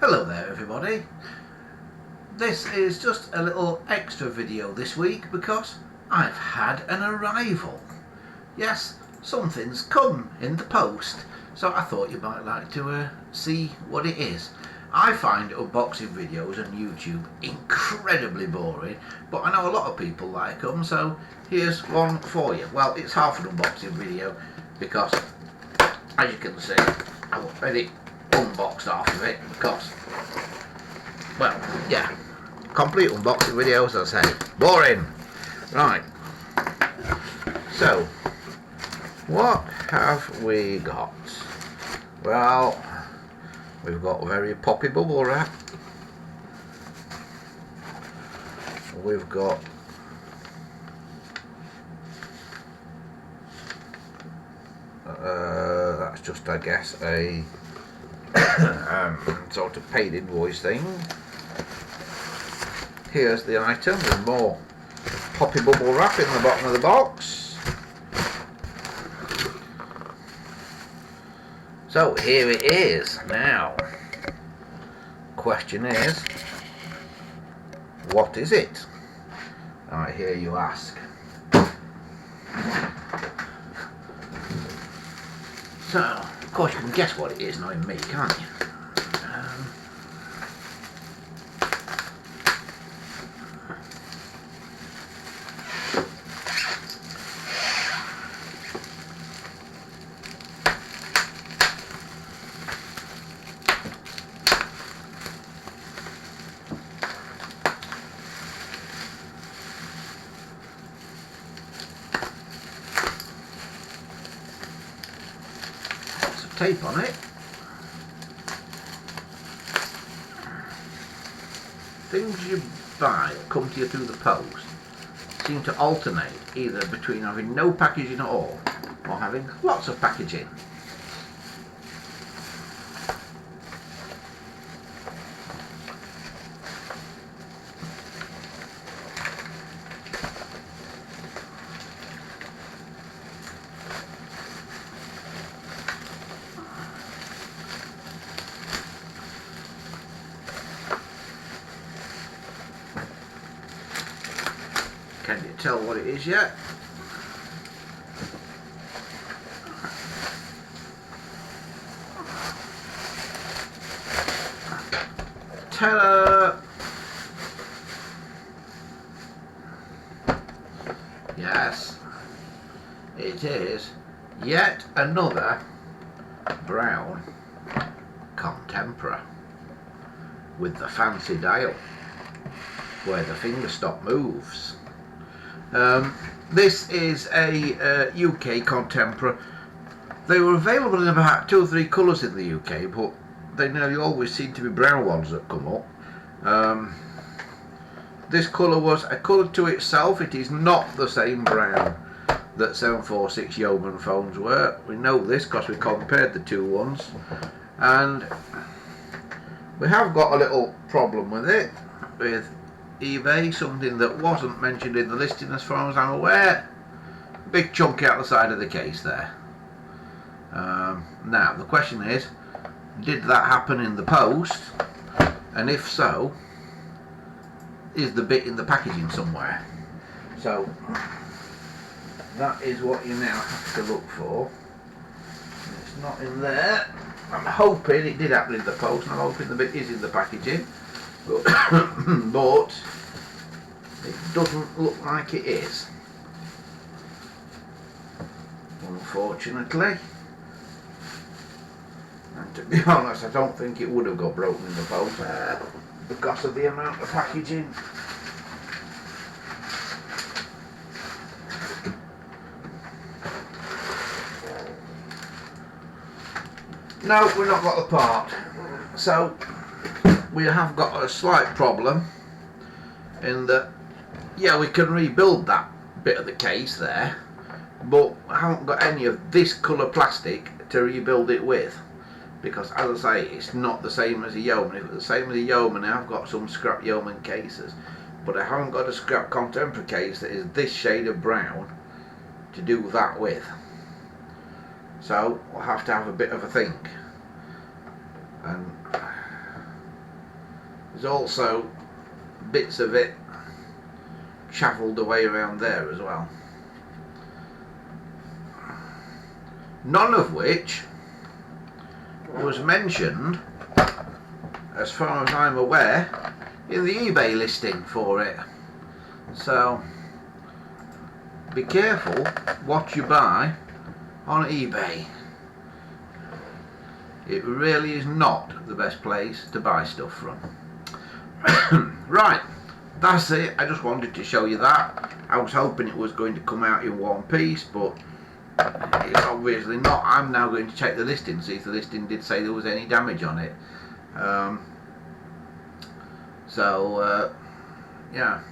Hello there everybody. This is just a little extra video this week because I've had an arrival. Yes, something's come in the post, so I thought you might like to see what it is. I find unboxing videos on YouTube incredibly boring, but I know a lot of people like them, so here's one for you. Well, it's half an unboxing video because, as you can see, I've already unboxed half of it because, well, yeah, complete unboxing videos, as I say, boring. Right, so what have we got? Well, we've got very poppy bubble wrap. We've got that's just, I guess, a sort of paid invoice thing. Here's the item with more poppy bubble wrap in the bottom of the box. So here it is. Now, question is, what is it? I hear you ask. So, of course you can guess what it is, knowing me, can't you? Tape on it. Things you buy that come to you through the post seem to alternate either between having no packaging at all or having lots of packaging. Can you tell what it is yet? Ta-da! Yes, it is yet another brown Contemporary with the fancy dial where the finger stop moves. This is a UK Contemporary. They were available in about 2 or 3 colours in the UK, but they nearly always seem to be brown ones that come up. This colour was a colour to itself. It is not the same brown that 746 Yeoman phones were. We know this because we compared the two ones, and we have got a little problem with it, with eBay, something that wasn't mentioned in the listing as far as I'm aware. Big chunk out the side of the case there. Now the question is, did that happen in the post, and if so, is the bit in the packaging somewhere? So that is what you now have to look for. It's not in there. I'm hoping it did happen in the post, and I'm hoping the bit is in the packaging, but it doesn't look like it is, unfortunately. And to be honest, I don't think it would have got broken in the post because of the amount of packaging. No, we've not got the part. So we have got a slight problem in that, yeah, we can rebuild that bit of the case there, but I haven't got any of this colour plastic to rebuild it with, because as I say, it's not the same as a Yeoman. If it was the same as a Yeoman, I've got some scrap Yeoman cases, but I haven't got a scrap Contemporary case that is this shade of brown to do that with. So we'll have to have a bit of a think. And There's also bits of it shuffled away around there as well. None of which was mentioned, as far as I'm aware, in the eBay listing for it. So be careful what you buy on eBay. It really is not the best place to buy stuff from. Right, that's it. I just wanted to show you that. I was hoping it was going to come out in one piece, but it's obviously not. I'm now going to check the listing, see if the listing did say there was any damage on it. Yeah.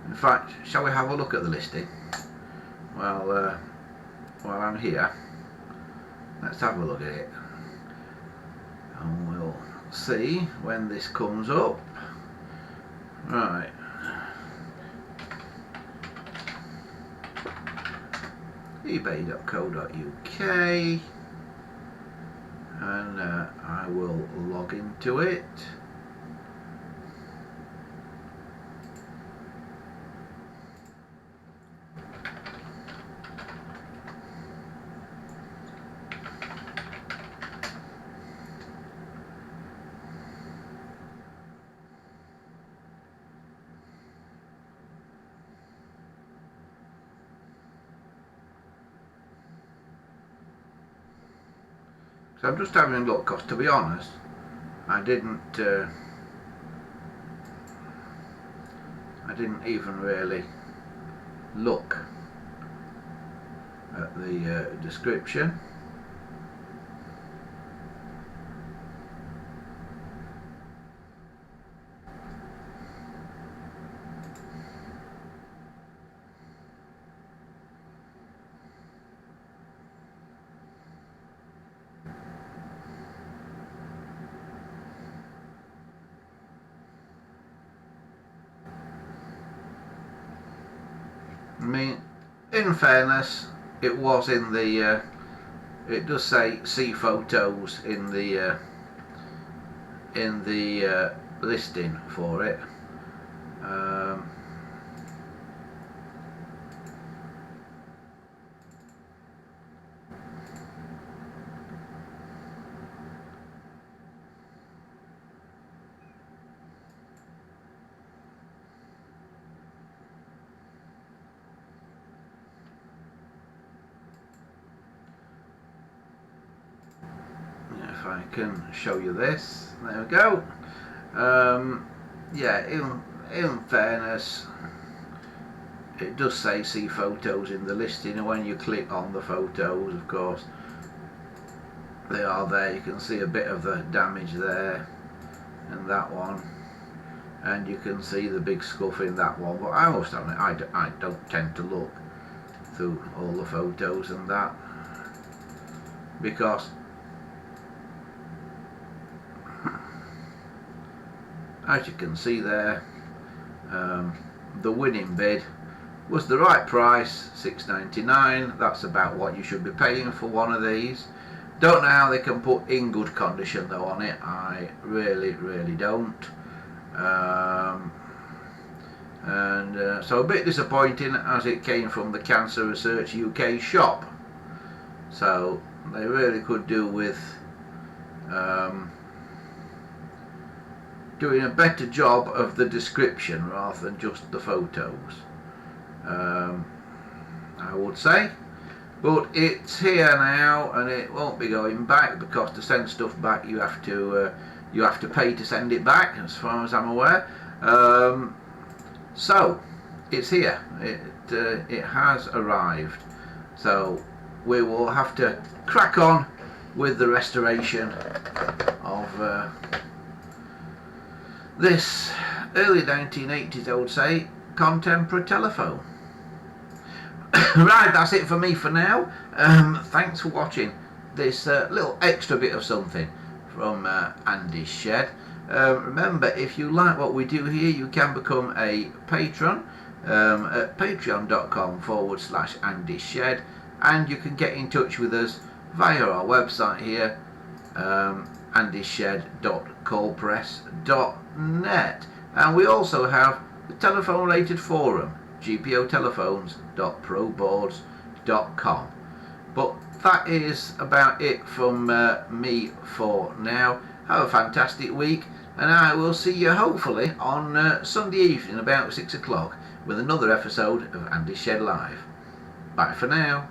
In fact, shall we have a look at the listing? Well, while I'm here, let's have a look at it. And we'll see when this comes up. Right. ebay.co.uk, and I will log into it. So I'm just having a look, because to be honest, I didn't even really look at the description. I mean, in fairness, it was in the it does say see photos in the listing for it. If I can show you this, there we go. Yeah, in fairness, it does say see photos in the listing, and when you click on the photos, of course, they are there. You can see a bit of the damage there and that one, and you can see the big scuff in that one. But I must admit, I don't tend to look through all the photos and that, because as you can see there, the winning bid was the right price, $6.99. That's about what you should be paying for one of these. Don't know how they can put in good condition though on it. I really don't. So a bit disappointing, as it came from the Cancer Research UK shop. So they really could do with doing a better job of the description rather than just the photos, I would say. But it's here now, and it won't be going back, because to send stuff back you have to pay to send it back, as far as I'm aware. So it's here. It has arrived. So we will have to crack on with the restoration of this early 1980s, I would say, contemporary telephone. Right, that's it for me for now. Thanks for watching this little extra bit of something from Andy's Shed. Remember, if you like what we do here, you can become a patron at patreon.com/Andy's Shed, and you can get in touch with us via our website here, andyshed.coldpress.com. gpotelephones.net, and we also have the telephone related forum, gpotelephones.proboards.com. But that is about it from me for now. Have a fantastic week, and I will see you hopefully on Sunday evening about 6 o'clock with another episode of Andy Shed Live. Bye for now.